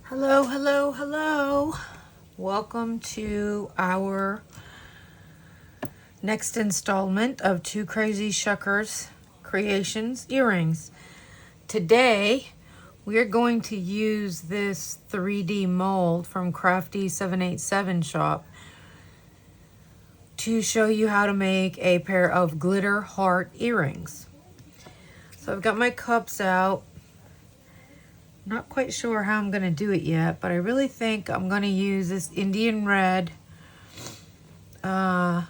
Hello, hello, hello. Welcome to our next installment of TwoCrazyShuckers Creations earrings. Today, we are going to use this 3D mold from Crafty 787 shop to show you how to make a pair of glitter heart earrings. So I've got my cups out. Not quite sure how I'm going to do it yet, but I really think I'm going to use this Indian Red Mica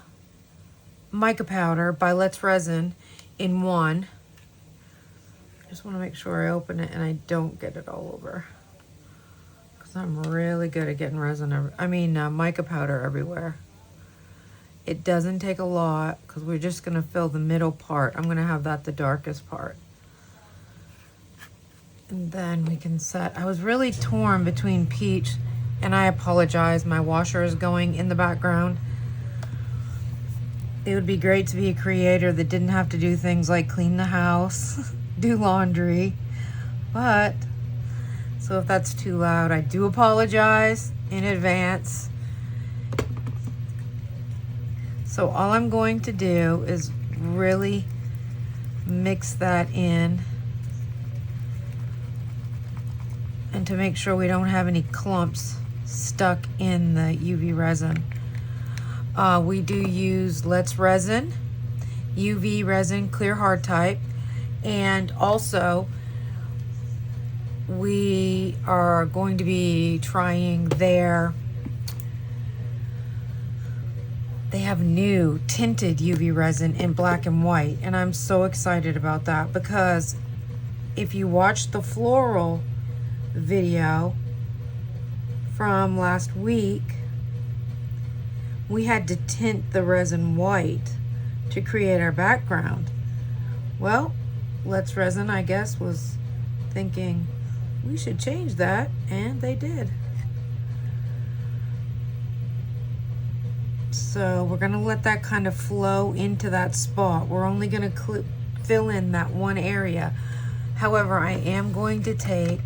powder by Resin in one. Just want to make sure I open it and I don't get it all over, because I'm really good at getting resin, mica powder everywhere. It doesn't take a lot because we're just going to fill the middle part. I'm going to have that the darkest part. And then we can set, I was really torn between peach, and I apologize, my washer is going in the background. It would be great to be a creator that didn't have to do things like clean the house, do laundry, but, so if that's too loud, I do apologize in advance. So all I'm going to do is really mix that in, and to make sure we don't have any clumps stuck in the UV resin. We do use Resin, UV resin, clear hard type, and also we are going to be trying they have new tinted UV resin in black and white, and I'm so excited about that, because if you watch the floral video from last week, we had to tint the resin white to create our background. Well, Resin, I guess, was thinking we should change that, and they did. So we're gonna let that kind of flow into that spot. We're only gonna fill in that one area. However, I am going to take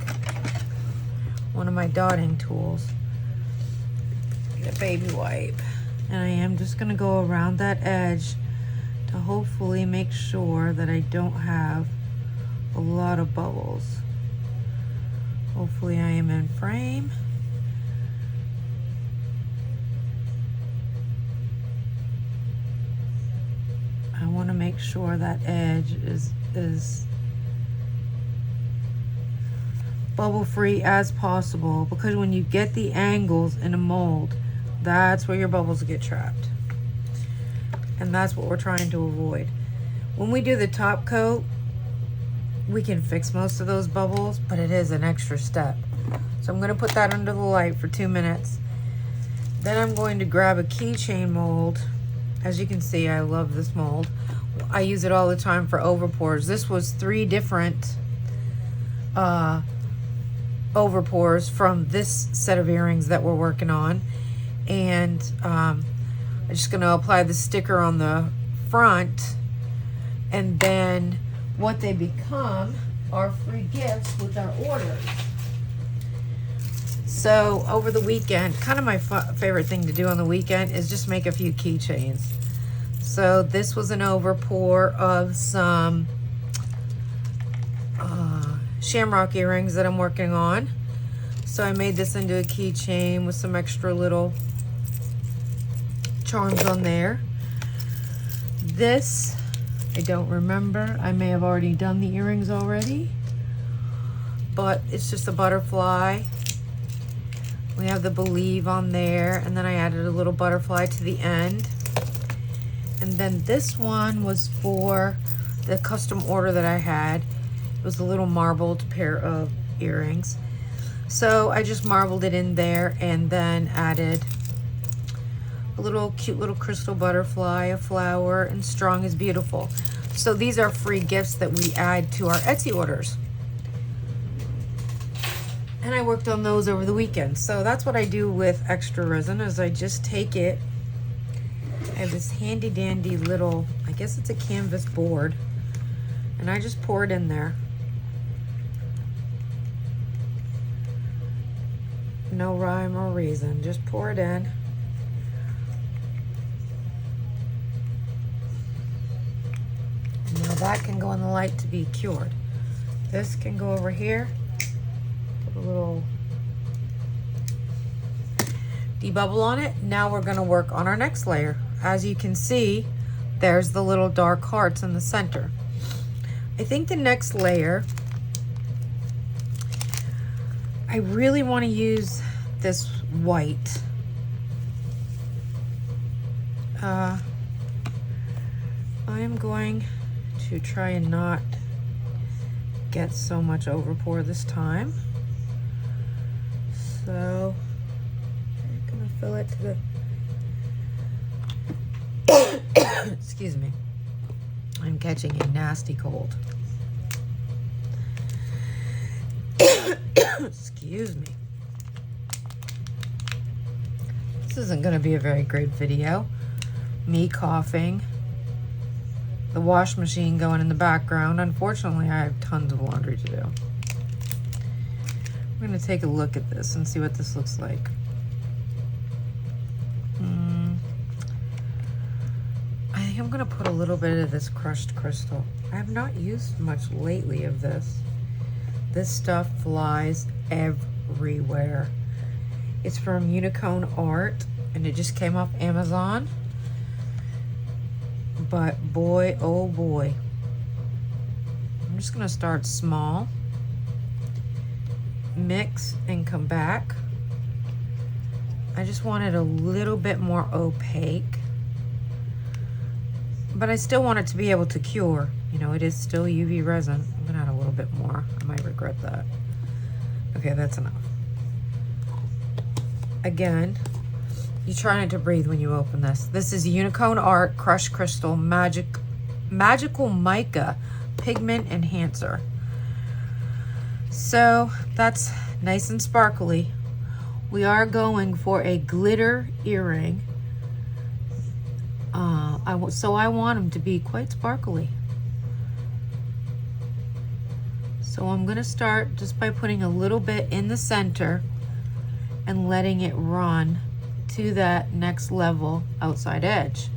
one of my dotting tools, get a baby wipe, and I am just going to go around that edge to hopefully make sure that I don't have a lot of bubbles. Hopefully I am in frame. I want to make sure that edge is bubble free as possible, because when you get the angles in a mold, that's where your bubbles get trapped, and that's what we're trying to avoid. When we do the top coat, we can fix most of those bubbles, but it is an extra step. So I'm going to put that under the light for 2 minutes. Then I'm going to grab a keychain mold. As you can see, I love this mold. I use it all the time for overpours. This was 3 different overpours from this set of earrings that we're working on, and I'm just going to apply the sticker on the front, and then what they become are free gifts with our orders. So over the weekend, kind of my favorite thing to do on the weekend is just make a few keychains. So this was an overpour of some shamrock earrings that I'm working on. So I made this into a keychain with some extra little charms on there. This, I don't remember. I may have already done the earrings already, but it's just a butterfly. We have the believe on there, and then I added a little butterfly to the end. And then this one was for the custom order that I had. It was a little marbled pair of earrings. So I just marbled it in there, and then added a little cute little crystal butterfly, a flower, and strong is beautiful. So these are free gifts that we add to our Etsy orders. And I worked on those over the weekend. So that's what I do with extra resin, is I just take it. I have this handy dandy little, I guess it's a canvas board, and I just pour it in there. No rhyme or reason. Just pour it in. Now that can go in the light to be cured. This can go over here. Put a little debubble on it. Now we're going to work on our next layer. As you can see, there's the little dark hearts in the center. I think the next layer, I really want to use this white. I am going to try and not get so much over pour this time. So I'm gonna fill it to the excuse me, I'm catching a nasty cold. Excuse me. This isn't gonna be a very great video. Me coughing, the wash machine going in the background. Unfortunately, I have tons of laundry to do. I'm gonna take a look at this and see what this looks like. I think I'm gonna put a little bit of this crushed crystal. I have not used much lately of this. This stuff flies everywhere. It's from Unicorn Art, and it just came off Amazon. But boy, oh boy. I'm just gonna start small, mix and come back. I just want it a little bit more opaque, but I still want it to be able to cure. You know, it is still UV resin. I'm gonna add a little bit more. I might regret that. Okay, that's enough. Again, you try not to breathe when you open this. This is Unicorn Art Crushed Crystal Magical Mica Pigment Enhancer. So that's nice and sparkly. We are going for a glitter earring. So I want them to be quite sparkly. So I'm gonna start just by putting a little bit in the center and letting it run to that next level outside edge.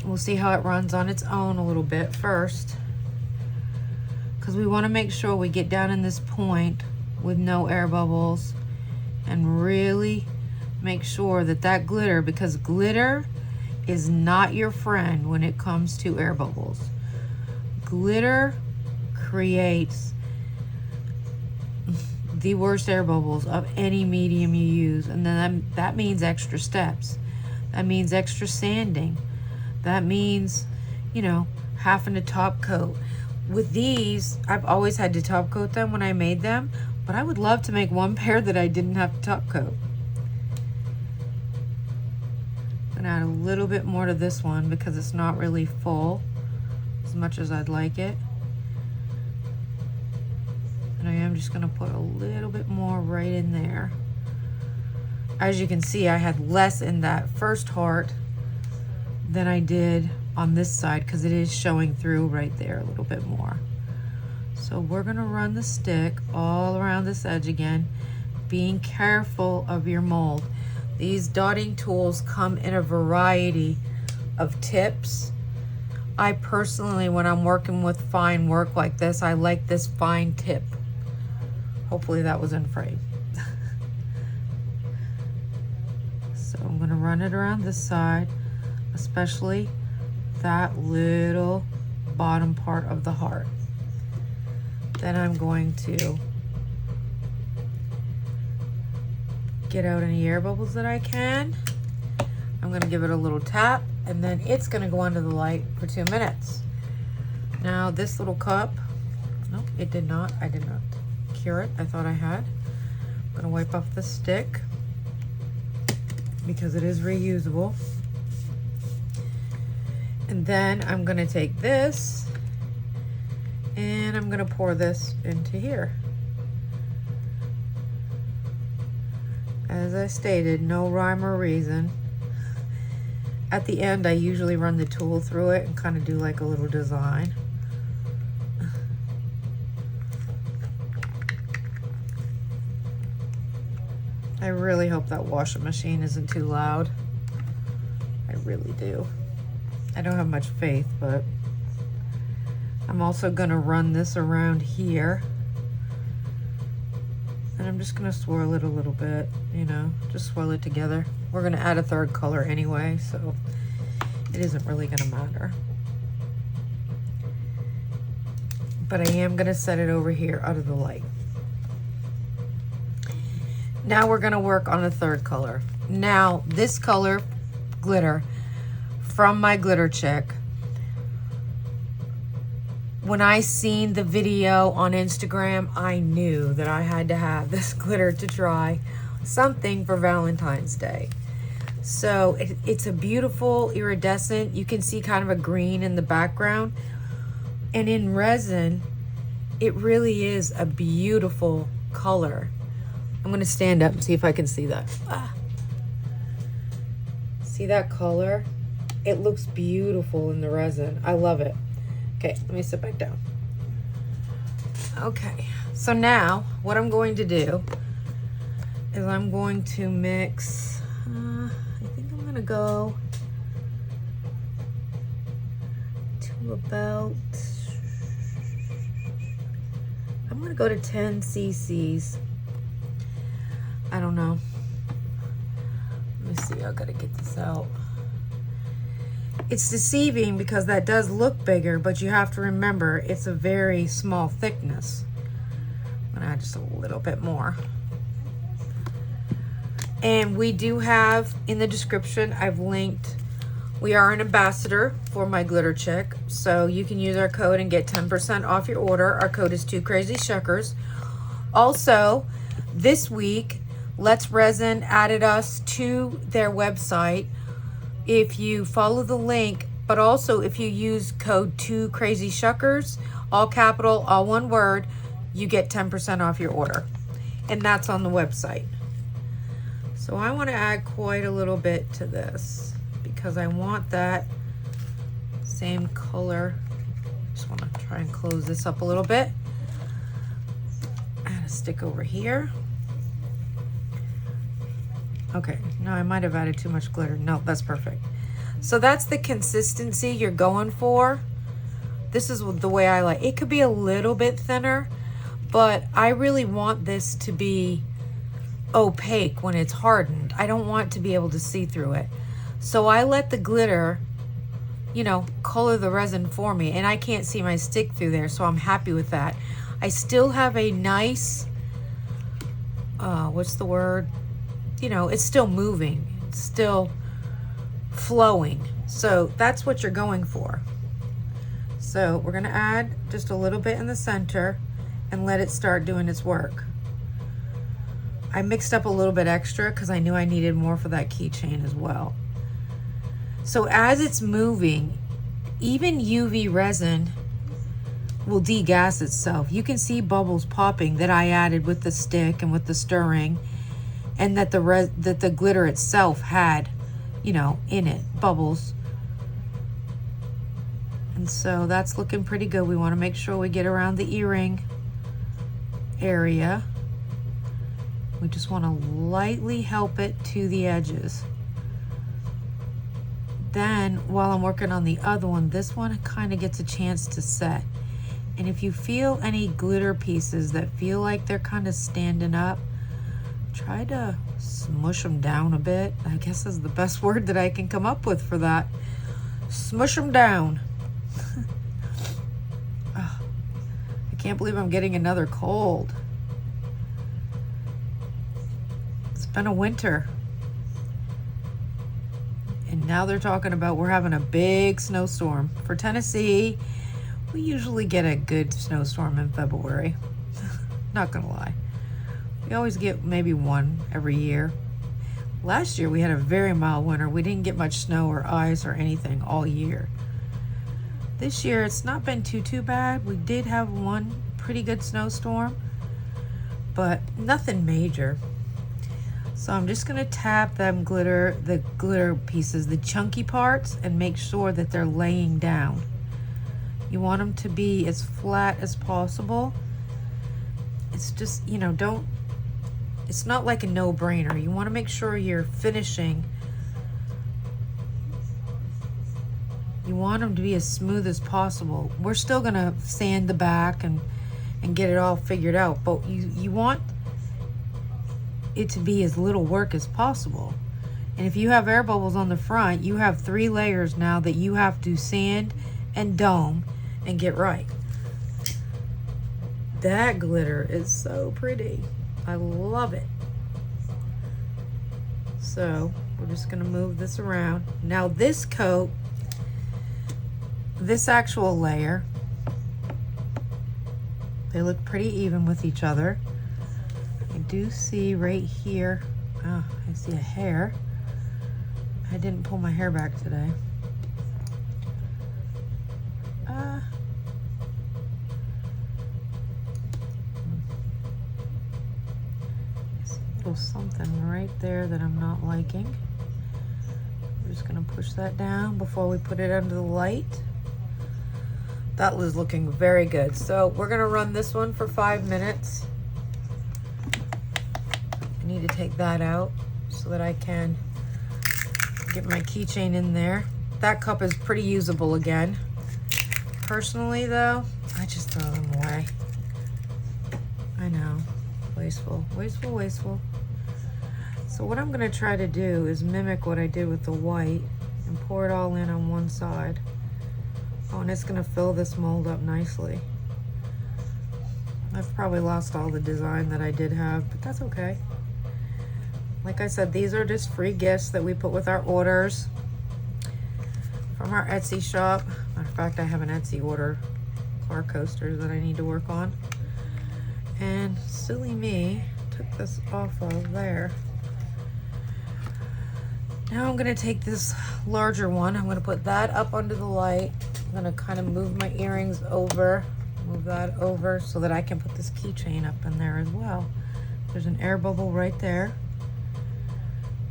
We'll see how it runs on its own a little bit first, because we want to make sure we get down in this point with no air bubbles and really make sure that that glitter, because glitter is not your friend when it comes to air bubbles. Glitter creates the worst air bubbles of any medium you use, and then that means extra steps. That means extra sanding. That means, you know, having to top coat. With these, I've always had to top coat them when I made them, but I would love to make one pair that I didn't have to top coat. I'm gonna add a little bit more to this one because it's not really full as much as I'd like it. And I am just gonna put a little bit more right in there. As you can see, I had less in that first heart than I did on this side because it is showing through right there a little bit more. So we're gonna run the stick all around this edge again, being careful of your mold. These dotting tools come in a variety of tips. I personally, when I'm working with fine work like this, I like this fine tip. Hopefully that was in frame. So I'm gonna run it around this side, especially that little bottom part of the heart. Then I'm going to get out any air bubbles that I can. I'm gonna give it a little tap, and then it's gonna go under the light for 2 minutes. Now this little cup, no, it did not, I did not cure it. I thought I had. I'm gonna wipe off the stick because it is reusable. And then I'm gonna take this and I'm gonna pour this into here. As I stated, no rhyme or reason. At the end, I usually run the tool through it and kind of do like a little design. I really hope that washing machine isn't too loud. I really do. I don't have much faith, but I'm also gonna run this around here. And I'm just gonna swirl it a little bit, you know, just swirl it together. We're gonna add a third color anyway, so it isn't really gonna matter. But I am gonna set it over here out of the light. Now we're gonna work on a third color. Now this color glitter from my glitter chick, when I seen the video on Instagram, I knew that I had to have this glitter to try something for Valentine's Day. So it's a beautiful iridescent. You can see kind of a green in the background. And in resin, it really is a beautiful color. I'm gonna stand up and see if I can see that. See that color? It looks beautiful in the resin. I love it. Okay, let me sit back down. Okay, so now what I'm going to do is I'm going to mix, I think I'm gonna go to about, I'm gonna go to 10 cc's. I don't know. Let me see, I gotta get this out. It's deceiving because that does look bigger, but you have to remember it's a very small thickness. I'm gonna add just a little bit more. And we do have in the description, I've linked, we are an ambassador for my glitter chick, so you can use our code and get 10% off your order. Our code is TwoCrazyShuckers. Also, this week, Let's Resin added us to their website. If you follow the link, but also if you use code TwoCrazyShuckers, all capital, all one word, you get 10% off your order. And that's on the website. So I want to add quite a little bit to this because I want that same color. Just want to try and close this up a little bit. Add a stick over here. Okay, no, I might have added too much glitter. No, that's perfect. So that's the consistency you're going for. This is the way I like. It could be a little bit thinner, but I really want this to be opaque when it's hardened. I don't want to be able to see through it. So I let the glitter, you know, color the resin for me, and I can't see my stick through there, so I'm happy with that. I still have a nice, what's the word? You know, it's still moving, it's still flowing. So that's what you're going for. So we're gonna add just a little bit in the center and let it start doing its work. I mixed up a little bit extra because I knew I needed more for that keychain as well. So as it's moving, even UV resin will degas itself. You can see bubbles popping that I added with the stick and with the stirring, and that the glitter itself had, you know, in it, bubbles. And so that's looking pretty good. We want to make sure we get around the earring area. We just want to lightly help it to the edges. Then while I'm working on the other one, this one kind of gets a chance to set. And if you feel any glitter pieces that feel like they're kind of standing up, try to smush them down a bit. I guess is the best word that I can come up with for that. Smush them down. Oh, I can't believe I'm getting another cold. It's been a winter. And now they're talking about we're having a big snowstorm. For Tennessee, we usually get a good snowstorm in February. Not gonna lie. We always get maybe one every year. Last year we had a very mild winter. We didn't get much snow or ice or anything all year. This year it's not been too bad. We did have one pretty good snowstorm, but nothing major. So I'm just gonna tap them the glitter pieces, the chunky parts, and make sure that they're laying down. You want them to be as flat as possible. It's just, you know, don't it's not like a no-brainer. You want to make sure you're finishing. You want them to be as smooth as possible. We're still gonna sand the back and get it all figured out, but you want it to be as little work as possible. And if you have air bubbles on the front, you have 3 layers now that you have to sand and dome and get right. That glitter is so pretty. I love it. So we're just gonna move this around. Now this coat, this actual layer, they look pretty even with each other. I do see right here, oh, I see a hair. I didn't pull my hair back today. Something right there that I'm not liking. We're just gonna push that down before we put it under the light. That was looking very good. So we're gonna run this one for 5 minutes. I need to take that out so that I can get my keychain in there. That cup is pretty usable again. Personally though, I just throw them away. I know, wasteful, wasteful, wasteful. So what I'm gonna try to do is mimic what I did with the white and pour it all in on one side. Oh, and it's gonna fill this mold up nicely. I've probably lost all the design that I did have, but that's okay. Like I said, these are just free gifts that we put with our orders from our Etsy shop. Matter of fact, I have an Etsy order, car coasters that I need to work on. And silly me, took this off of there. Now I'm gonna take this larger one. I'm gonna put that up under the light. I'm gonna kind of move my earrings over, move that over so that I can put this keychain up in there as well. There's an air bubble right there.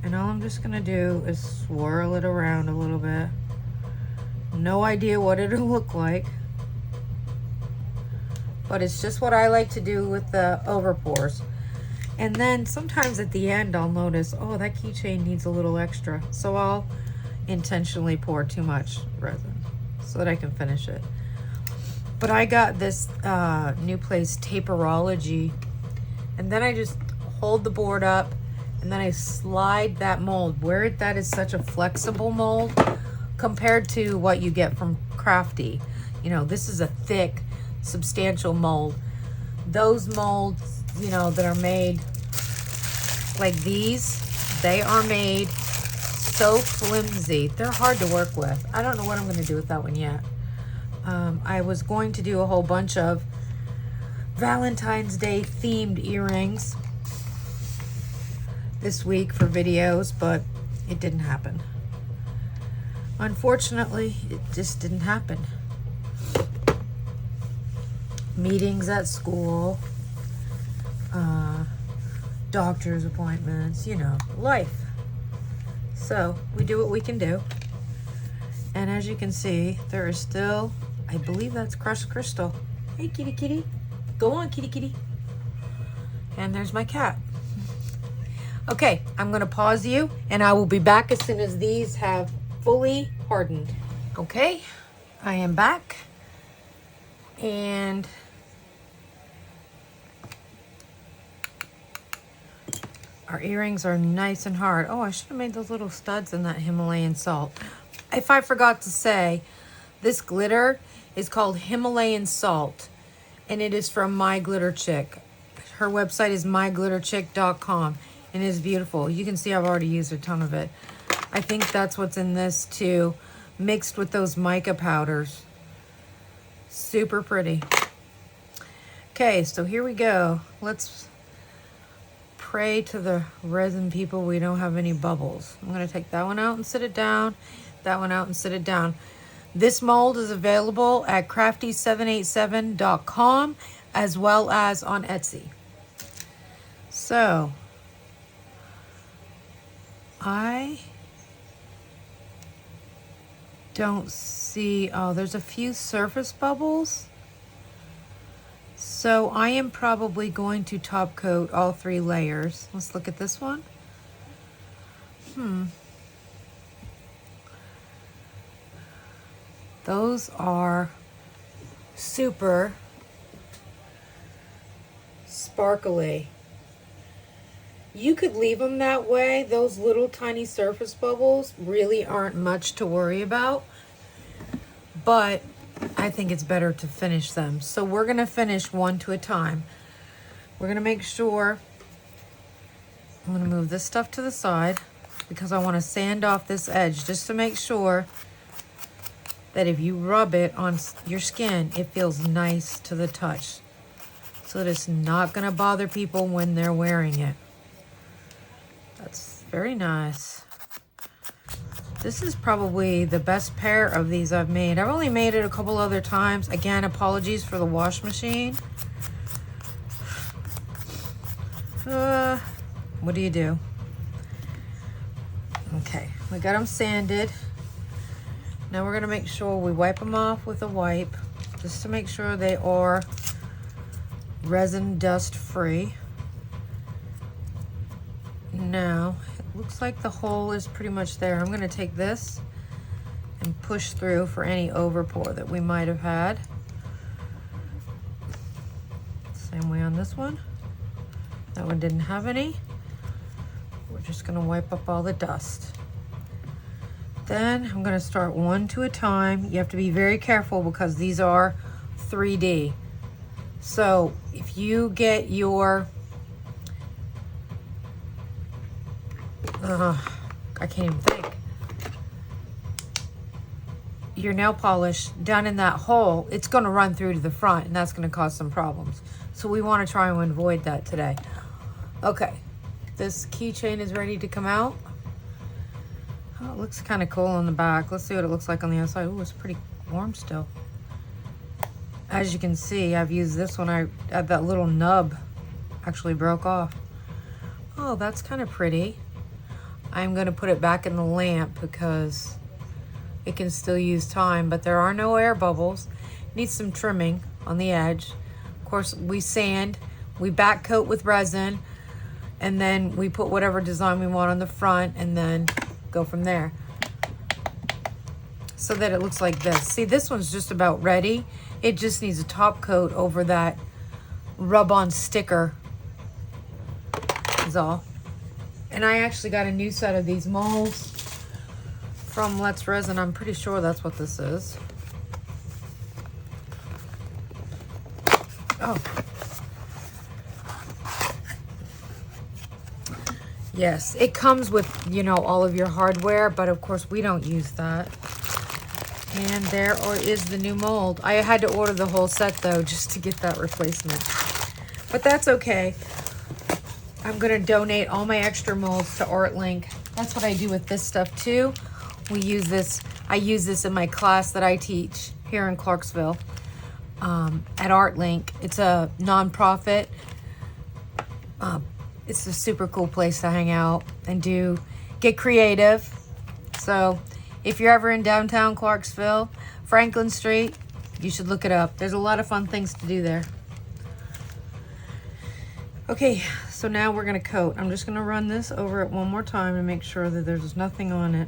And all I'm just gonna do is swirl it around a little bit. No idea what it'll look like, but it's just what I like to do with the overpours. And then sometimes at the end I'll notice, oh, that keychain needs a little extra. So I'll intentionally pour too much resin so that I can finish it. But I got this New Place Taperology, and then I just hold the board up and then I slide that mold. Where that is such a flexible mold compared to what you get from Crafty. You know, this is a thick, substantial mold. Those molds, you know, that are made like these, they are made so flimsy. They're hard to work with. I don't know what I'm going to do with that one yet. I was going to do a whole bunch of Valentine's Day themed earrings this week for videos, but it didn't happen. Unfortunately, it just didn't happen. Meetings at school, doctor's appointments, you know, life. So we do what we can do. And as you can see, there is still, I believe that's crushed crystal. Hey, kitty, kitty. Go on, kitty, kitty. And there's my cat. Okay, I'm gonna pause you and I will be back as soon as these have fully hardened. Okay, I am back. And our earrings are nice and hard. Oh, I should have made those little studs in that Himalayan salt. If I forgot to say, this glitter is called Himalayan Salt, and it is from My Glitter Chick. Her website is myglitterchick.com, and it is beautiful. You can see I've already used a ton of it. I think that's what's in this too, mixed with those mica powders. Super pretty. Okay, so here we go. Let's pray to the resin people we don't have any bubbles. I'm going to take that one out and sit it down, that one out and sit it down. This mold is available at crafty787.com as well as on Etsy. So I don't see, oh, there's a few surface bubbles. So I am probably going to top coat all 3 layers. Let's look at this one. Those are super sparkly. You could leave them that way. Those little tiny surface bubbles really aren't much to worry about, but I think it's better to finish them. So we're gonna finish one to a time. We're gonna make sure, I'm gonna move this stuff to the side because I wanna sand off this edge just to make sure that if you rub it on your skin, it feels nice to the touch. So that it's not gonna bother people when they're wearing it. That's very nice. This is probably the best pair of these I've made. I've only made it a couple other times. Again, apologies for the wash machine. What do you do? Okay, we got them sanded. Now we're gonna make sure we wipe them off with a wipe, just to make sure they are resin dust free. Now, it looks like the hole is pretty much there. I'm gonna take this and push through for any overpour that we might have had. Same way on this one. That one didn't have any. We're just gonna wipe up all the dust. Then I'm gonna start one to a time. You have to be very careful because these are 3D. So if you get your, I can't even think, your nail polish down in that hole, it's gonna run through to the front and that's gonna cause some problems. So we wanna try and avoid that today. Okay, this keychain is ready to come out. Oh, it looks kind of cool on the back. Let's see what it looks like on the outside. Oh, it's pretty warm still. As you can see, I've used this one. I had that little nub actually broke off. Oh, that's kind of pretty. I'm going to put it back in the lamp because it can still use time, but there are no air bubbles. Needs some trimming on the edge. Of course, we sand, we back coat with resin, and then we put whatever design we want on the front and then go from there. So that it looks like this. See, this one's just about ready. It just needs a top coat over that rub-on sticker is all. And I actually got a new set of these molds from Let's Resin. I'm pretty sure that's what this is. Oh. Yes, it comes with, you know, all of your hardware, but of course we don't use that. And there is the new mold. I had to order the whole set though, just to get that replacement. But that's okay. I'm gonna donate all my extra molds to ArtLink. That's what I do with this stuff too. We use this, I use this in my class that I teach here in Clarksville at ArtLink. It's a nonprofit. It's a super cool place to hang out and get creative. So if you're ever in downtown Clarksville, Franklin Street, you should look it up. There's a lot of fun things to do there. Okay, so now we're gonna coat. I'm just gonna run this over it one more time and make sure that there's nothing on it.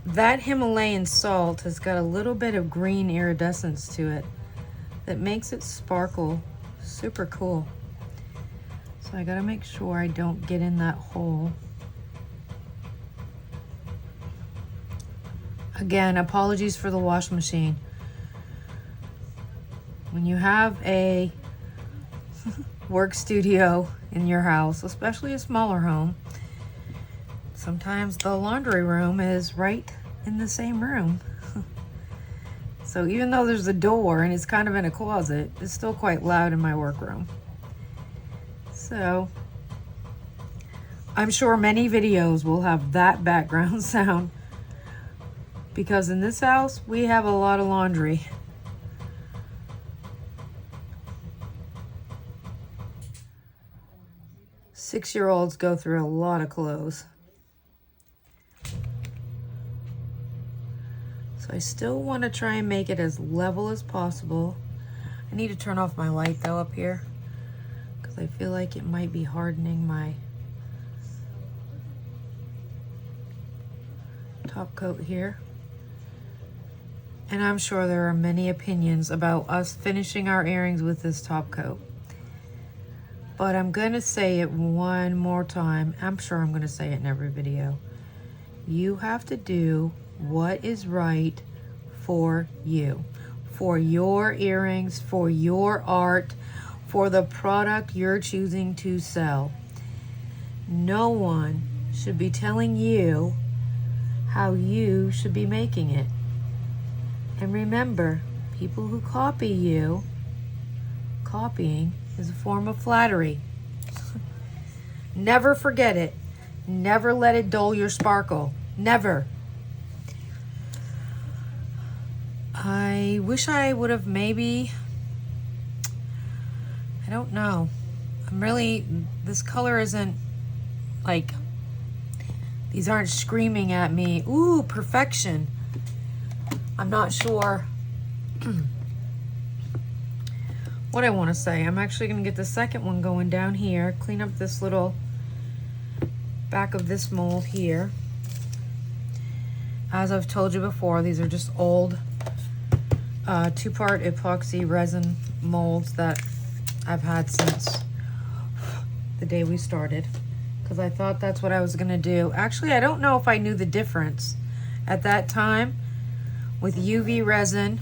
That Himalayan salt has got a little bit of green iridescence to it that makes it sparkle. Super cool. So I gotta make sure I don't get in that hole. Again, apologies for the wash machine. When you have a work studio in your house, especially a smaller home, sometimes the laundry room is right in the same room. So even though there's a door and it's kind of in a closet, it's still quite loud in my workroom. So I'm sure many videos will have that background sound because in this house we have a lot of laundry. Six-year-olds go through a lot of clothes. So I still want to try and make it as level as possible. I need to turn off my light though up here because I feel like it might be hardening my top coat here. And I'm sure there are many opinions about us finishing our earrings with this top coat. But I'm gonna say it one more time. I'm sure I'm gonna say it in every video. You have to do what is right for you, for your earrings, for your art, for the product you're choosing to sell. No one should be telling you how you should be making it. And remember, people who copy you, copying is a form of flattery. Never forget it. Never let it dull your sparkle. Never. I wish I would have maybe, I don't know. This color isn't like, these aren't screaming at me, ooh, perfection. I'm not sure what I want to say. I'm actually going to get the second one going down here, clean up this little back of this mold here. As I've told you before, these are just old two-part epoxy resin molds that I've had since the day we started, because I thought that's what I was going to do. Actually, I don't know if I knew the difference at that time with UV resin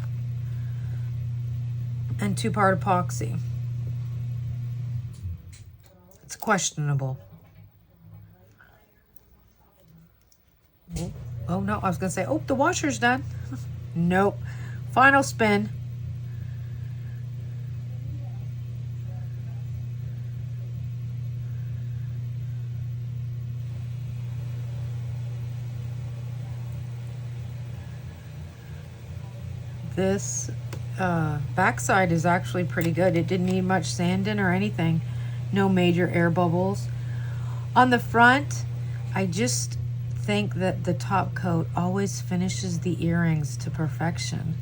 and two-part epoxy. It's questionable. Oh no, I was gonna say, oh, the washer's done. Nope. Final spin. This backside is actually pretty good. It didn't need much sanding or anything. No major air bubbles. On the front, I just think that the top coat always finishes the earrings to perfection.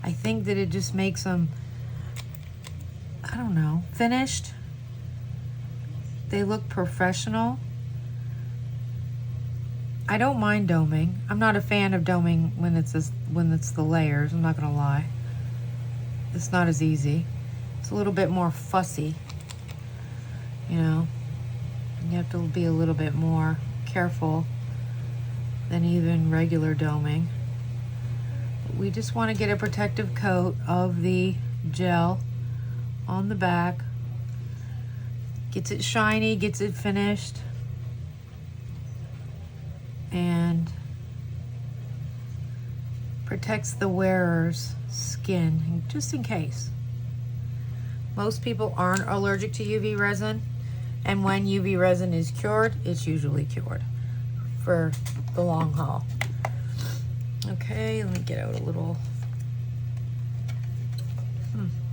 I think that it just makes them, I don't know, finished. They look professional. I don't mind doming. I'm not a fan of doming when it's the layers, I'm not gonna lie. It's not as easy. It's a little bit more fussy, you know. You have to be a little bit more careful than even regular doming. We just want to get a protective coat of the gel on the back. Gets it shiny, gets it finished, and protects the wearer's skin, just in case. Most people aren't allergic to UV resin, and when UV resin is cured, it's usually cured for the long haul. Okay, let me get out a little.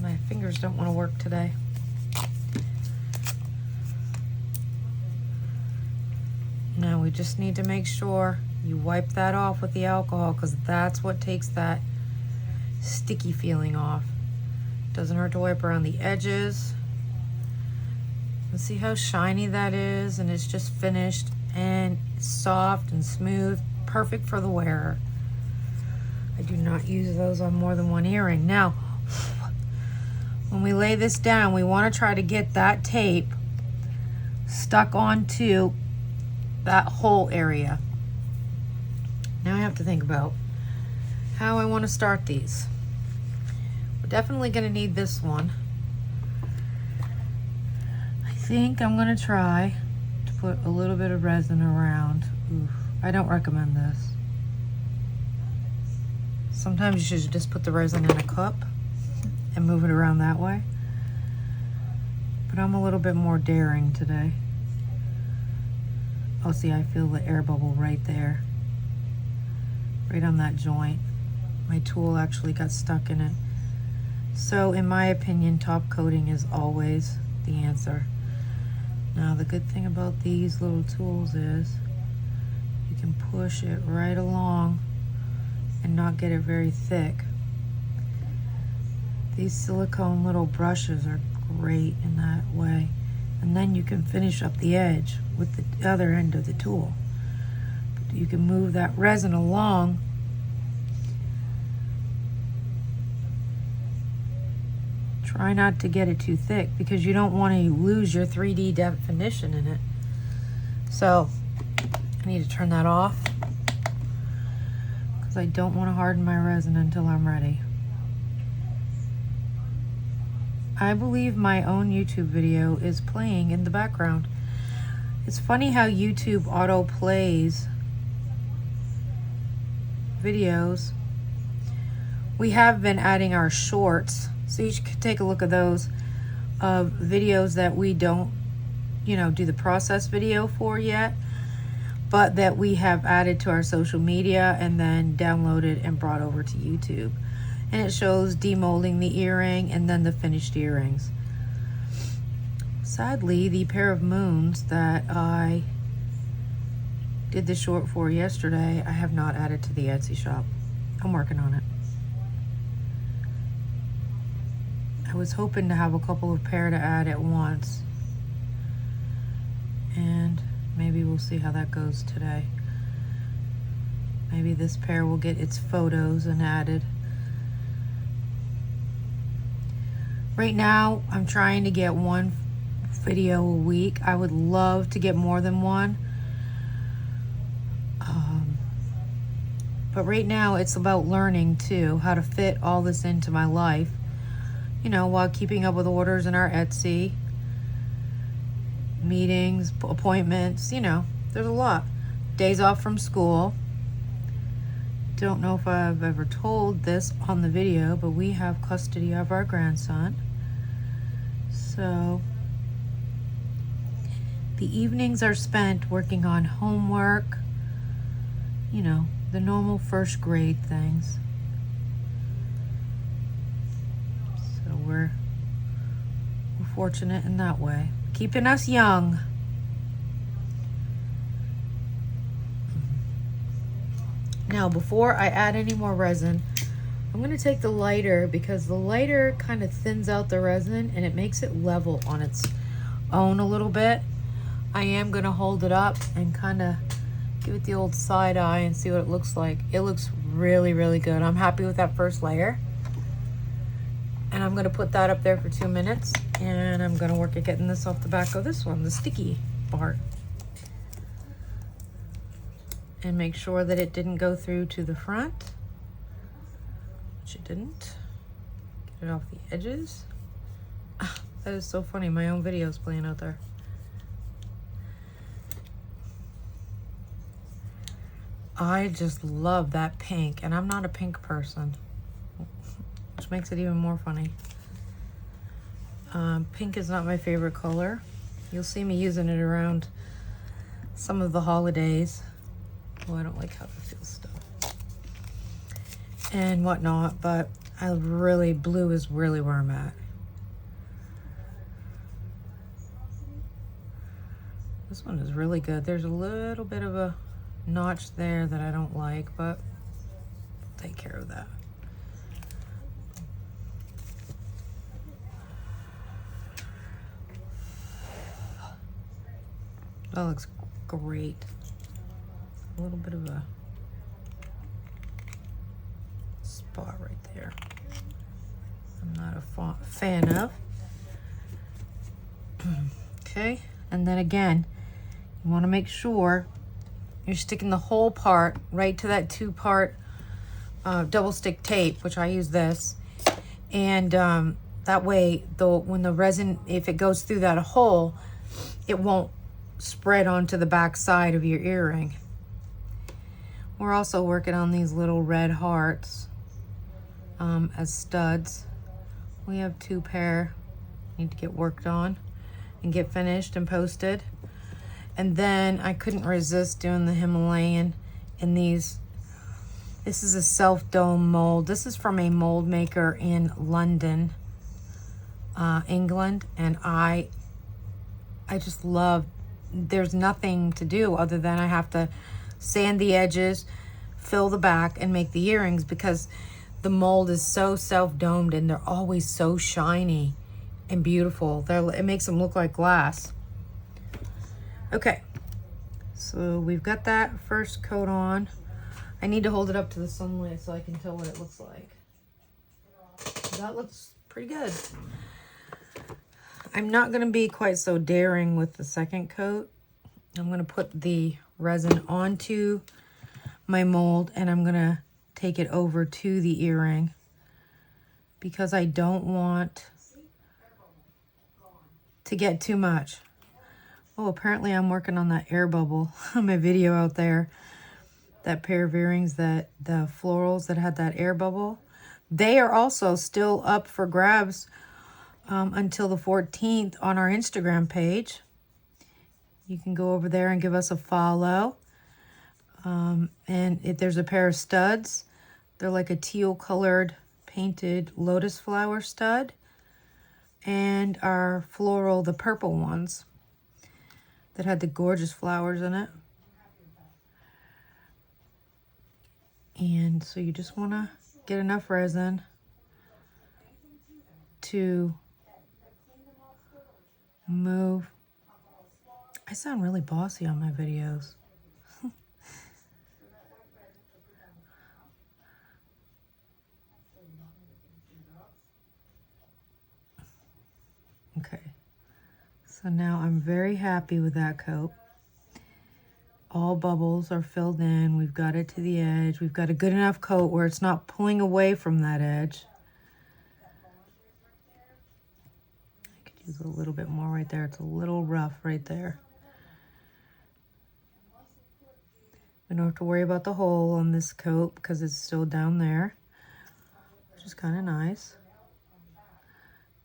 My fingers don't want to work today. Now we just need to make sure you wipe that off with the alcohol, because that's what takes that sticky feeling off. Doesn't hurt to wipe around the edges. Let's see how shiny that is, and it's just finished and soft and smooth, perfect for the wearer. I do not use those on more than one earring. Now, when we lay this down, we want to try to get that tape stuck onto that whole area. Now I have to think about how I want to start these. We're definitely going to need this one. I think I'm going to try to put a little bit of resin around. Oof, I don't recommend this. Sometimes you should just put the resin in a cup and move it around that way. But I'm a little bit more daring today. Oh, see, I feel the air bubble right there. Right on that joint. My tool actually got stuck in it. So, in my opinion, top coating is always the answer. Now, the good thing about these little tools is you can push it right along and not get it very thick. These silicone little brushes are great in that way. And then you can finish up the edge with the other end of the tool. You can move that resin along. Try not to get it too thick because you don't want to lose your 3D definition in it. So I need to turn that off because I don't want to harden my resin until I'm ready. I believe my own YouTube video is playing in the background. It's funny how YouTube auto plays videos. We have been adding our shorts, so you could take a look at those of videos that we don't, you know, do the process video for yet, but that we have added to our social media and then downloaded and brought over to YouTube. And it shows demolding the earring and then the finished earrings. Sadly, the pair of moons that I did the short for yesterday, I have not added to the Etsy shop. I'm working on it. I was hoping to have a couple of pair to add at once. And maybe we'll see how that goes today. Maybe this pair will get its photos and added. Right now, I'm trying to get one video a week. I would love to get more than one. But right now, it's about learning, too, how to fit all this into my life. You know, while keeping up with orders in our Etsy. Meetings, appointments, you know, there's a lot. Days off from school. Don't know if I've ever told this on the video, but we have custody of our grandson. So the evenings are spent working on homework, you know, the normal first grade things. So we're fortunate in that way. Keeping us young. Now, before I add any more resin, I'm going to take the lighter because the lighter kind of thins out the resin and it makes it level on its own a little bit. I am going to hold it up and kind of give it the old side eye and see what it looks like. It looks really, really good. I'm happy with that first layer. And I'm going to put that up there for 2 minutes. And I'm going to work at getting this off the back of this one, the sticky part. And make sure that it didn't go through to the front. Which it didn't. Get it off the edges. Ah, that is so funny. My own video is playing out there. I just love that pink. And I'm not a pink person. Which makes it even more funny. Pink is not my favorite color. You'll see me using it around some of the holidays. Oh, I don't like how it feels stuff. And whatnot, but blue is really where I'm at. This one is really good. There's a little bit of a notch there that I don't like, but I'll take care of that. That looks great. A little bit of a spot right there. I'm not a fan of. Okay, and then again, you want to make sure you're sticking the whole part right to that 2-part double stick tape, which I use this, and that way, when the resin, if it goes through that hole, it won't spread onto the back side of your earring. We're also working on these little red hearts as studs. We have 2 pair, need to get worked on and get finished and posted. And then I couldn't resist doing the Himalayan in these. This is a self-dome mold. This is from a mold maker in London, England, and I just love. There's nothing to do other than I have to sand the edges, fill the back, and make the earrings, because the mold is so self-domed and they're always so shiny and beautiful. It makes them look like glass. Okay, so we've got that first coat on. I need to hold it up to the sunlight so I can tell what it looks like. That looks pretty good. I'm not going to be quite so daring with the second coat. I'm going to put the resin onto my mold and I'm going to take it over to the earring because I don't want to get too much. Oh, apparently I'm working on that air bubble on my video out there. That pair of earrings, that the florals that had that air bubble, they are also still up for grabs until the 14th on our Instagram page. You can go over there and give us a follow. And if there's a pair of studs, they're like a teal colored painted lotus flower stud, and our floral, the purple ones that had the gorgeous flowers in it. And so you just want to get enough resin to move. I sound really bossy on my videos. Okay, so now I'm very happy with that coat. All bubbles are filled in. We've got it to the edge. We've got a good enough coat where it's not pulling away from that edge. I could use a little bit more right there. It's a little rough right there. We don't have to worry about the hole on this coat because it's still down there, which is kind of nice.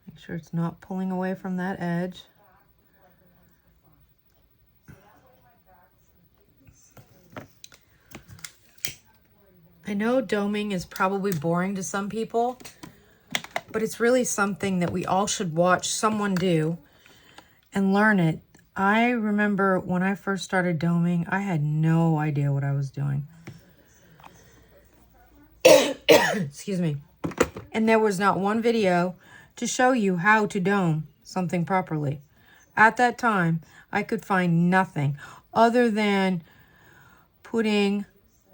Make sure it's not pulling away from that edge. I know doming is probably boring to some people, but it's really something that we all should watch someone do and learn it. I remember when I first started doming, I had no idea what I was doing. Excuse me. And there was not one video to show you how to dome something properly. At that time, I could find nothing other than putting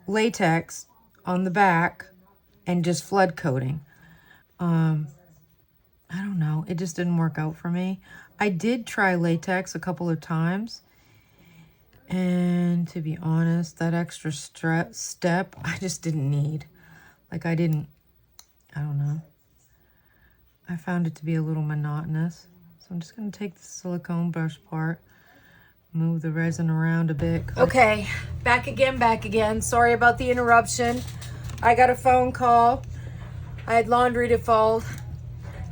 latex on the back and just flood coating. I don't know. It just didn't work out for me. I did try latex a couple of times. And to be honest, that extra step, I just didn't need. Like I don't know. I found it to be a little monotonous. So I'm just going to take the silicone brush part, move the resin around a bit. Okay, back again. Sorry about the interruption. I got a phone call. I had laundry to fold.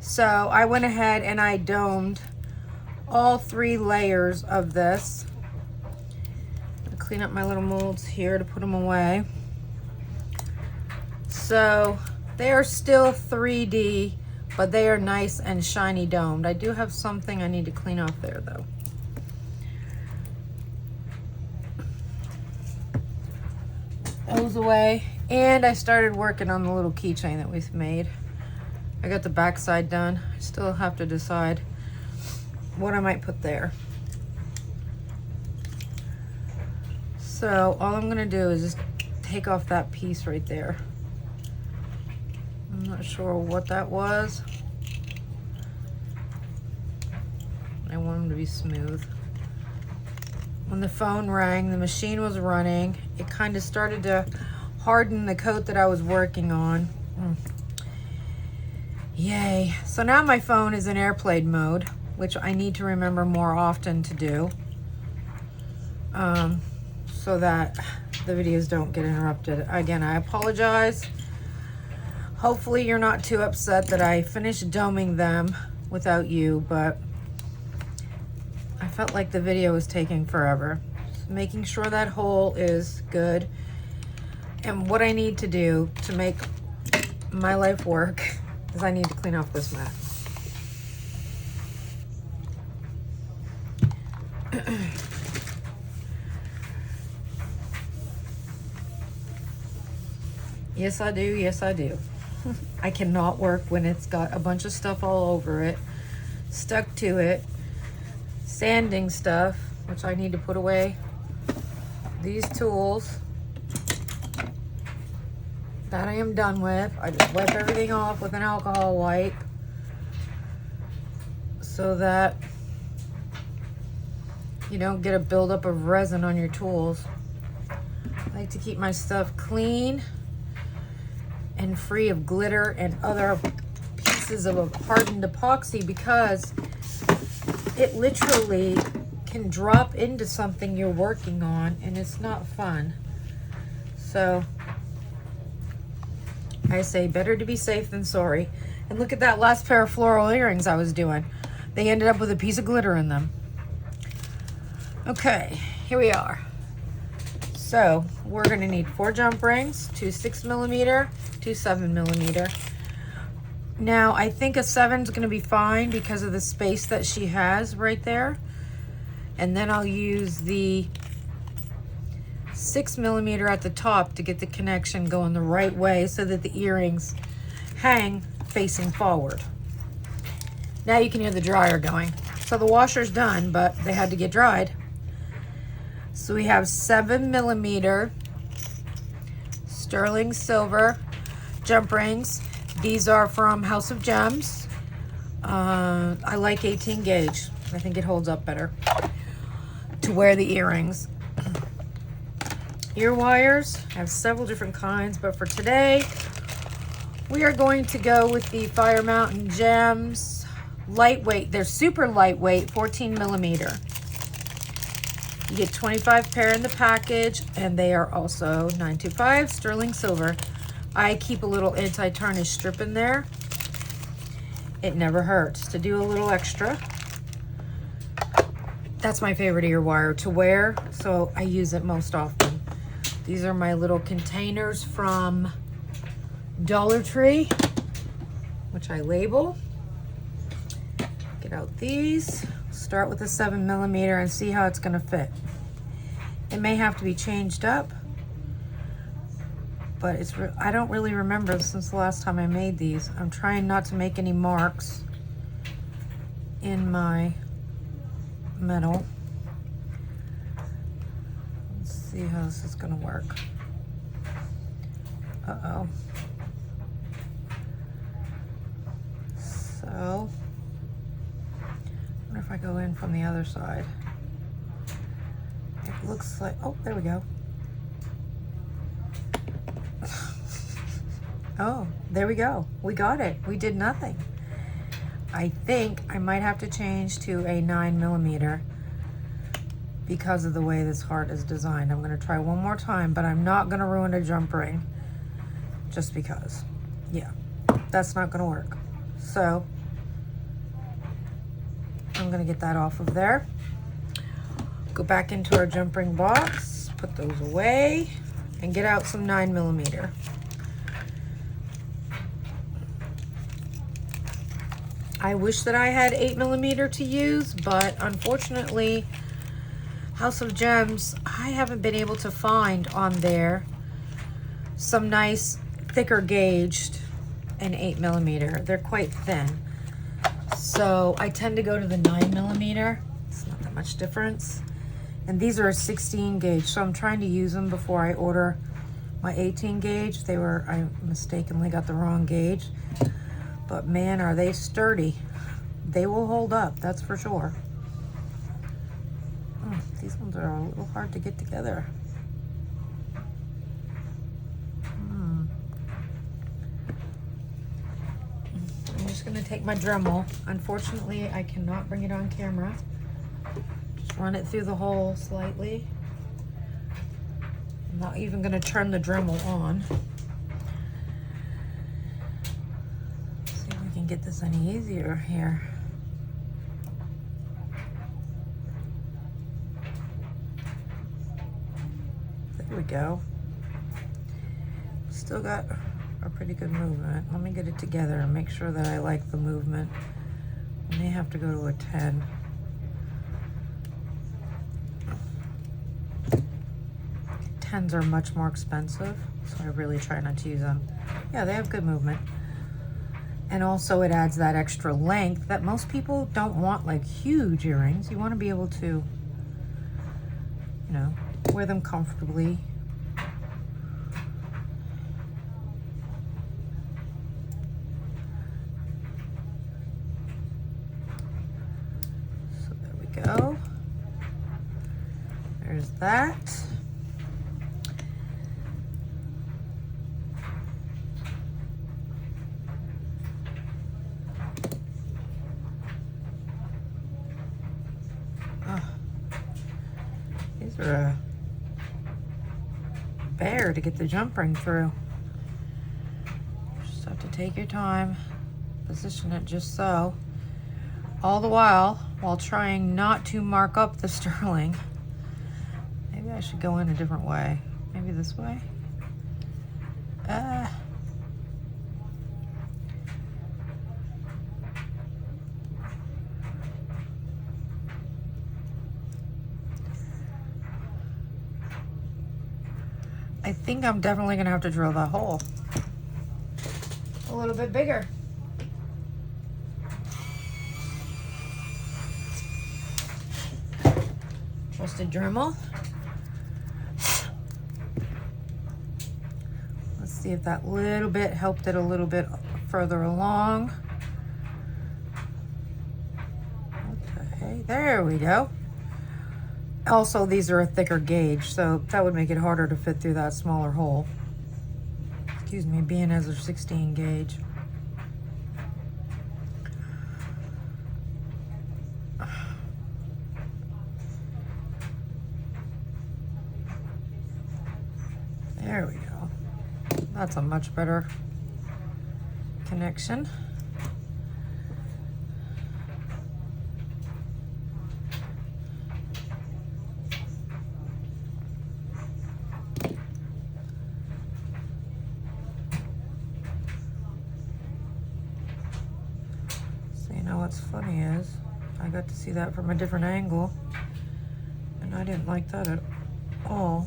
So I went ahead and I domed all 3 layers of this. I'll clean up my little molds here to put them away. So they are still 3D, but they are nice and shiny domed. I do have something I need to clean off there though. Those away. And I started working on the little keychain that we've made. I got the back side done. I still have to decide what I might put there. So all I'm gonna do is just take off that piece right there. I'm not sure what that was. I want them to be smooth. When the phone rang, the machine was running. It kind of started to harden the coat that I was working on. Yay. So now my phone is in airplane mode, which I need to remember more often to do, so that the videos don't get interrupted. Again, I apologize. Hopefully you're not too upset that I finished doming them without you, but I felt like the video was taking forever. Just making sure that hole is good. And what I need to do to make my life work is I need to clean off this mat. Yes, I do. Yes, I do. I cannot work when it's got a bunch of stuff all over it, stuck to it, sanding stuff, which I need to put away. These tools that I am done with. I just wipe everything off with an alcohol wipe so that you don't get a buildup of resin on your tools. I like to keep my stuff clean and free of glitter and other pieces of hardened epoxy, because it literally can drop into something you're working on and it's not fun. So I say better to be safe than sorry. And look at that last pair of floral earrings I was doing. They ended up with a piece of glitter in them. Okay, here we are. So we're gonna need 4 jump rings, 2 6mm, 2 7mm. Now I think a 7 is gonna be fine because of the space that she has right there. And then I'll use the 6mm at the top to get the connection going the right way so that the earrings hang facing forward. Now you can hear the dryer going. So the washer's done, but they had to get dried. So we have 7mm sterling silver jump rings. These are from House of Gems. I like 18 gauge. I think it holds up better to wear the earrings. Ear wires, I have several different kinds, but for today, we are going to go with the Fire Mountain Gems lightweight. They're super lightweight, 14mm. You get 25 pair in the package, and they are also 925 sterling silver. I keep a little anti-tarnish strip in there. It never hurts to do a little extra. That's my favorite ear wire to wear, so I use it most often. These are my little containers from Dollar Tree, which I label. Get out these. Start with a 7mm and see how it's gonna fit. It may have to be changed up, but I don't really remember since the last time I made these. I'm trying not to make any marks in my metal. Let's see how this is gonna work. Uh-oh. So, I wonder if I go in from the other side. It looks like, oh, there we go. Oh, there we go. We got it. We did nothing. I think I might have to change to a 9mm because of the way this heart is designed. I'm gonna try one more time, but I'm not gonna ruin a jump ring just because. Yeah, that's not gonna work. So I'm gonna get that off of there. Go back into our jump ring box, put those away, and get out some 9mm. I wish that I had 8mm to use, but unfortunately, House of Gems, I haven't been able to find on there some nice thicker gauged and 8mm. They're quite thin. So I tend to go to the 9mm. It's not that much difference. And these are a 16 gauge, so I'm trying to use them before I order my 18 gauge. I mistakenly got the wrong gauge. But man, are they sturdy. They will hold up, that's for sure. Oh, these ones are a little hard to get together. I'm just gonna take my Dremel. Unfortunately, I cannot bring it on camera. Just run it through the hole slightly. I'm not even gonna turn the Dremel on. Get this any easier here. There we go. Still got a pretty good movement. Let me get it together and make sure that I like the movement. I may have to go to a 10. Tens are much more expensive, so I really try not to use them. Yeah, they have good movement. And also it adds that extra length that most people don't want, like huge earrings. You want to be able to, you know, wear them comfortably. So there we go. There's that. These are a bear to get the jump ring through. Just have to take your time, position it just so. All the while trying not to mark up the sterling. Maybe I should go in a different way. Maybe this way? I think I'm definitely gonna have to drill that hole a little bit bigger. Trusted Dremel. Let's see if that little bit helped it a little bit further along. Okay, there we go. Also, these are a thicker gauge, so that would make it harder to fit through that smaller hole. Excuse me, being as a 16 gauge. There we go. That's a much better connection. What's funny is I got to see that from a different angle and I didn't like that at all.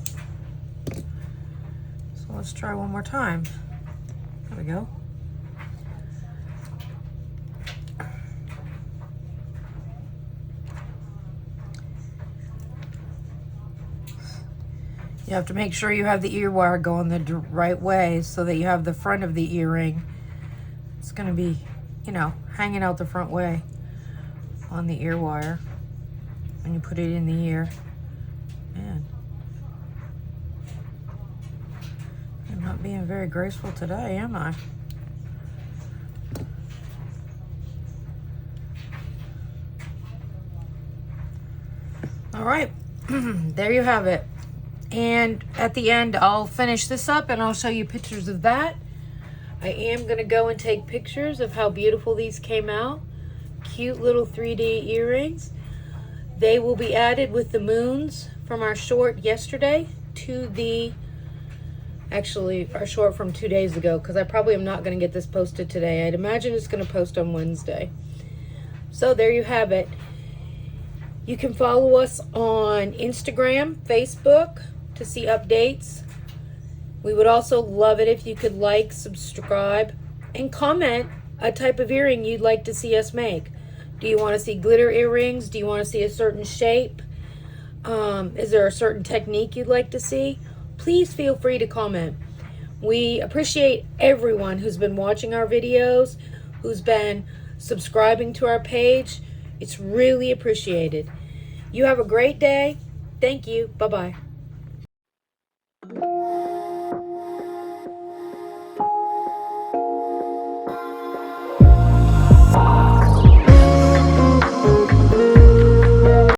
So let's try one more time. There we go. You have to make sure you have the ear wire going the right way so that you have the front of the earring. It's going to be, you know, hanging out the front way on the ear wire when you put it in the ear. Man, I'm not being very graceful today, am I? All right, there you have it. And at the end, I'll finish this up and I'll show you pictures of that. I am going to go and take pictures of how beautiful these came out. Cute little 3D earrings. They will be added with the moons from our short yesterday to the, actually our short from 2 days ago, because I probably am not going to get this posted today. I'd imagine it's going to post on Wednesday. So there you have it. You can follow us on Instagram, Facebook to see updates. We would also love it if you could like, subscribe, and comment a type of earring you'd like to see us make. Do you want to see glitter earrings? Do you want to see a certain shape? Is there a certain technique you'd like to see? Please feel free to comment. We appreciate everyone who's been watching our videos, who's been subscribing to our page. It's really appreciated. You have a great day. Thank you. Bye-bye.